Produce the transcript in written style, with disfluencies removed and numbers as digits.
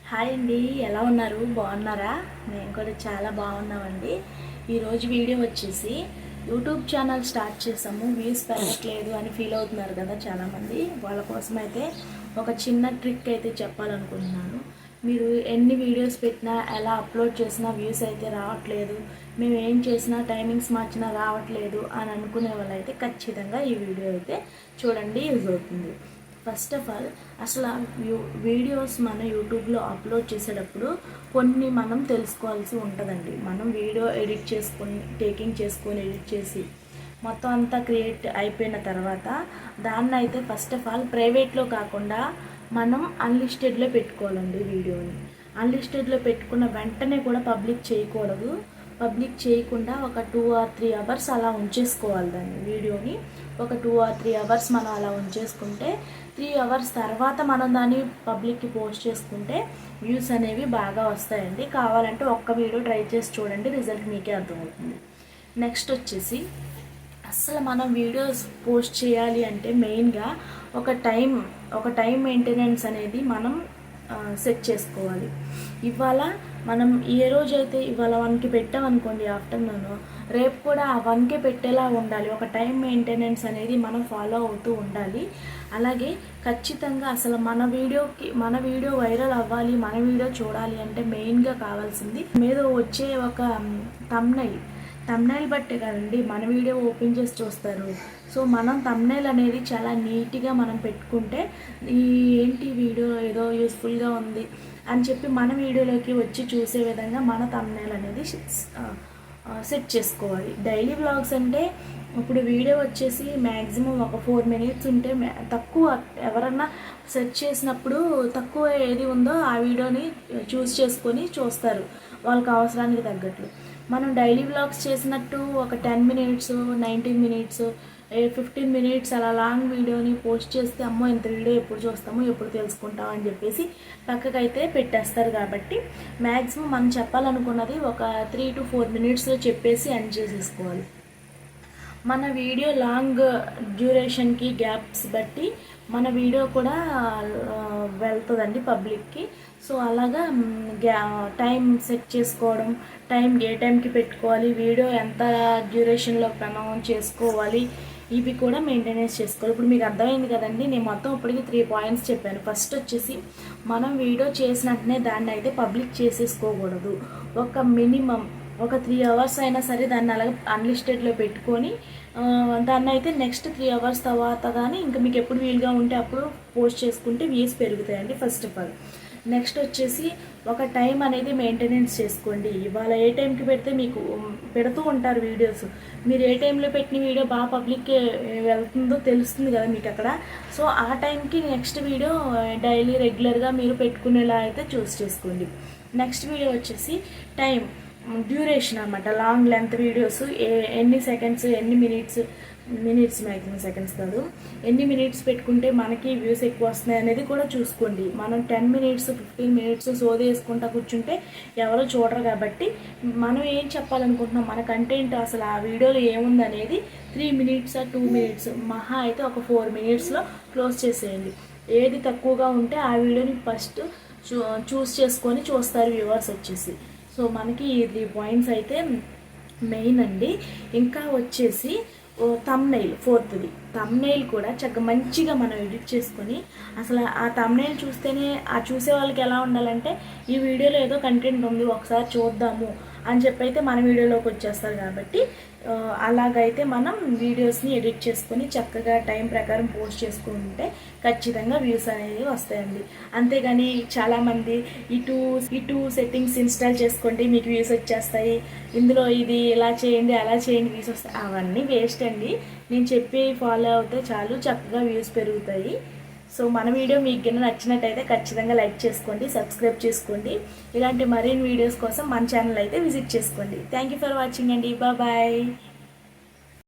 Hi అండి, ఎలా ఉన్నారు? బాగున్నారా? మేము కూడా చాలా బాగున్నామండి. ఈరోజు వీడియో వచ్చేసి యూట్యూబ్ ఛానల్ స్టార్ట్ చేసాము, వ్యూస్ పెరగట్లేదు అని ఫీల్ అవుతున్నారు కదా చాలామంది. వాళ్ళ కోసం అయితే ఒక చిన్న ట్రిక్ అయితే చెప్పాలనుకుంటున్నాను. మీరు ఎన్ని వీడియోస్ పెట్టినా, ఎలా అప్లోడ్ చేసినా వ్యూస్ అయితే రావట్లేదు, మేము ఏం చేసినా టైమింగ్స్ మార్చినా రావట్లేదు అని అనుకునే వాళ్ళైతే ఖచ్చితంగా ఈ వీడియో అయితే చూడండి, యూజ్ అవుతుంది. ఫస్ట్ ఆఫ్ ఆల్ అసలు వీడియోస్ మన యూట్యూబ్లో అప్లోడ్ చేసేటప్పుడు కొన్ని మనం తెలుసుకోవాల్సి ఉంటుందండి. మనం వీడియో ఎడిట్ చేసుకొని ఎడిట్ చేసి మొత్తం అంతా క్రియేట్ అయిపోయిన తర్వాత దాన్ని అయితే ఫస్ట్ ఆఫ్ ఆల్ ప్రైవేట్లో కాకుండా మనం అన్లిస్టెడ్లో పెట్టుకోవాలండి. వీడియోని అన్లిస్టెడ్లో పెట్టుకున్న వెంటనే కూడా పబ్లిక్ చేయకూడదు. పబ్లిక్ చేయకుండా ఒక 2 or 3 అవర్స్ అలా ఉంచేసుకోవాలి. దాన్ని వీడియోని ఒక 2 or 3 అవర్స్ మనం అలా ఉంచేసుకుంటే 3 అవర్స్ తర్వాత మనం దాన్ని పబ్లిక్కి పోస్ట్ చేసుకుంటే వ్యూస్ అనేవి బాగా వస్తాయండి. కావాలంటే ఒక్క వీడియో ట్రై చేసి చూడండి, రిజల్ట్ మీకే అర్థమవుతుంది. నెక్స్ట్ వచ్చేసి అసలు మనం వీడియోస్ పోస్ట్ చేయాలి అంటే మెయిన్గా ఒక టైం మెయింటెనెన్స్ అనేది మనం సెట్ చేసుకోవాలి. ఇవాళ మనం ఏ రోజైతే ఇవాళ 1కి పెట్టామనుకోండి ఆఫ్టర్నూన్, రేపు కూడా ఆ 1కే పెట్టేలా ఉండాలి. ఒక టైం మెయింటెనెన్స్ అనేది మనం ఫాలో అవుతూ ఉండాలి. అలాగే ఖచ్చితంగా అసలు మన వీడియో వైరల్ అవ్వాలి, మన వీడియో చూడాలి అంటే మెయిన్గా కావాల్సింది మీద వచ్చే ఒక తమ్నైల్ బట్టే కదండి మన వీడియో ఓపెన్ చేసి చూస్తారు. సో మనం తమ్నైల్ అనేది చాలా నీట్గా మనం పెట్టుకుంటే ఏంటి వీడియో ఏదో యూస్ఫుల్గా ఉంది అని చెప్పి మన వీడియోలోకి వచ్చి చూసే విధంగా మన తమ్నైల్ అనేది సెట్ చేసుకోవాలి. డైలీ వ్లాగ్స్ అంటే ఇప్పుడు వీడియో వచ్చేసి మ్యాక్సిమం ఒక 4 minutes ఉంటే తక్కువ, ఎవరన్నా సెర్చ్ చేసినప్పుడు తక్కువ ఏది ఉందో ఆ వీడియోని చేసుకొని చూస్తారు వాళ్ళకి అవసరానికి తగ్గట్లు. మనం డైలీ వ్లాగ్స్ చేసినట్టు ఒక 10 minutes, 19 minutes, 15 minutes అలా లాంగ్ వీడియోని పోస్ట్ చేస్తే అమ్మో ఇంత వీడియో ఎప్పుడు చూస్తామో ఎప్పుడు తెలుసుకుంటాం అని చెప్పేసి పక్కకైతే పెట్టేస్తారు. కాబట్టి మ్యాక్సిమం మనం చెప్పాలనుకున్నది ఒక 3 to 4 minutesలో చెప్పేసి ఎండ్ చేసేసుకోవాలి. మన వీడియో లాంగ్ డ్యూరేషన్కి గ్యాప్స్ బట్టి మన వీడియో కూడా వెళ్తుందండి పబ్లిక్కి. సో అలాగా టైం సెట్ చేసుకోవడం, ఏ టైంకి పెట్టుకోవాలి, వీడియో ఎంత డ్యూరేషన్లో మనం చేసుకోవాలి, ఇవి కూడా మెయింటెనెన్స్ చేసుకోవాలి. ఇప్పుడు మీకు అర్థమైంది కదండి, నేను మొత్తం ఇప్పటికి 3 points చెప్పాను. ఫస్ట్ వచ్చేసి మనం వీడియో చేసినట్టునే దాన్ని అయితే పబ్లిక్ చేసేసుకోకూడదు. ఒక మినిమం ఒక 3 hours అయినా సరే దాన్ని అలాగే అన్లిస్టెడ్లో పెట్టుకొని దాన్ని అయితే నెక్స్ట్ 3 hours తర్వాత కానీ ఇంకా మీకు ఎప్పుడు వీలుగా ఉంటే అప్పుడు పోస్ట్ చేసుకుంటే వ్యూస్ పెరుగుతాయండి ఫస్ట్ ఆఫ్ ఆల్. నెక్స్ట్ వచ్చేసి ఒక టైం అనేది మెయింటెనెన్స్ చేసుకోండి. ఇవాళ ఏ టైంకి పెడితే మీకు పెడుతూ ఉంటారు వీడియోస్, మీరు ఏ టైంలో పెట్టిన వీడియో బాగా పబ్లిక్కి వెళ్తుందో తెలుస్తుంది కదా మీకు అక్కడ. సో ఆ టైంకి నెక్స్ట్ వీడియో డైలీ రెగ్యులర్గా మీరు పెట్టుకునేలా అయితే చూస్ చేసుకోండి. నెక్స్ట్ వీడియో వచ్చేసి టైం డ్యూరేషన్ అన్నమాట. లాంగ్ లెంత్ వీడియోస్ ఎన్ని సెకండ్స్, ఎన్ని మినిట్స్ మ్యాక్సిమం సెకండ్స్ కాదు, ఎన్ని మినిట్స్ పెట్టుకుంటే మనకి వ్యూస్ ఎక్కువ వస్తున్నాయి అనేది కూడా చూసుకోండి. మనం 10 minutes, 15 minutes సోది వేసుకుంటా కూర్చుంటే ఎవరో చూడరు. కాబట్టి మనం ఏం చెప్పాలనుకుంటున్నాం, మన కంటెంట్ అసలు ఆ వీడియోలో ఏముంది అనేది 3 minutes or 2 minutes, మహా అయితే ఒక 4 minutesలో క్లోజ్ చేసేయండి. ఏది తక్కువగా ఉంటే ఆ వీడియోని ఫస్ట్ చూస్ చేసుకొని చూస్తారు వ్యూవర్స్ వచ్చేసి. సో మనకి ఈ 3 points అయితే మెయిన్ అండి. ఇంకా వచ్చేసి తమ్నైల్, 4th తమ్నైల్ కూడా మంచిగా మనం ఎడిట్ చేసుకొని, అసలు ఆ తమ్నైల్ చూస్తేనే ఆ చూసే వాళ్ళకి ఎలా ఉండాలంటే ఈ వీడియోలో ఏదో కంటెంట్ ఉంది ఒకసారి చూద్దాము అని చెప్పైతే మన వీడియోలోకి వచ్చేస్తారు. కాబట్టి అలాగైతే మనం వీడియోస్ని ఎడిట్ చేసుకొని చక్కగా టైం ప్రకారం పోస్ట్ చేసుకుంటే ఖచ్చితంగా వ్యూస్ అనేవి వస్తాయండి. అంతేగాని చాలామంది ఇటు సెట్టింగ్స్ ఇన్స్టాల్ చేసుకోండి మీకు వ్యూస్ వచ్చేస్తాయి, ఇందులో ఇది ఇలా చేయండి అలా చేయండి వ్యూస్ వస్తాయి, అవన్నీ వేస్ట్ అండి. నేను చెప్పి ఫాలో అవుతే చాలు, చక్కగా వ్యూస్ పెరుగుతాయి. సో మన వీడియో మీకు కింద నచ్చినట్టయితే ఖచ్చితంగా లైక్ చేసుకోండి, సబ్స్క్రైబ్ చేసుకోండి. ఇలాంటి మరిన్ని వీడియోస్ కోసం మన ఛానల్ అయితే విజిట్ చేసుకోండి. థ్యాంక్ యూ ఫర్ వాచింగ్ అండి. బాయ్.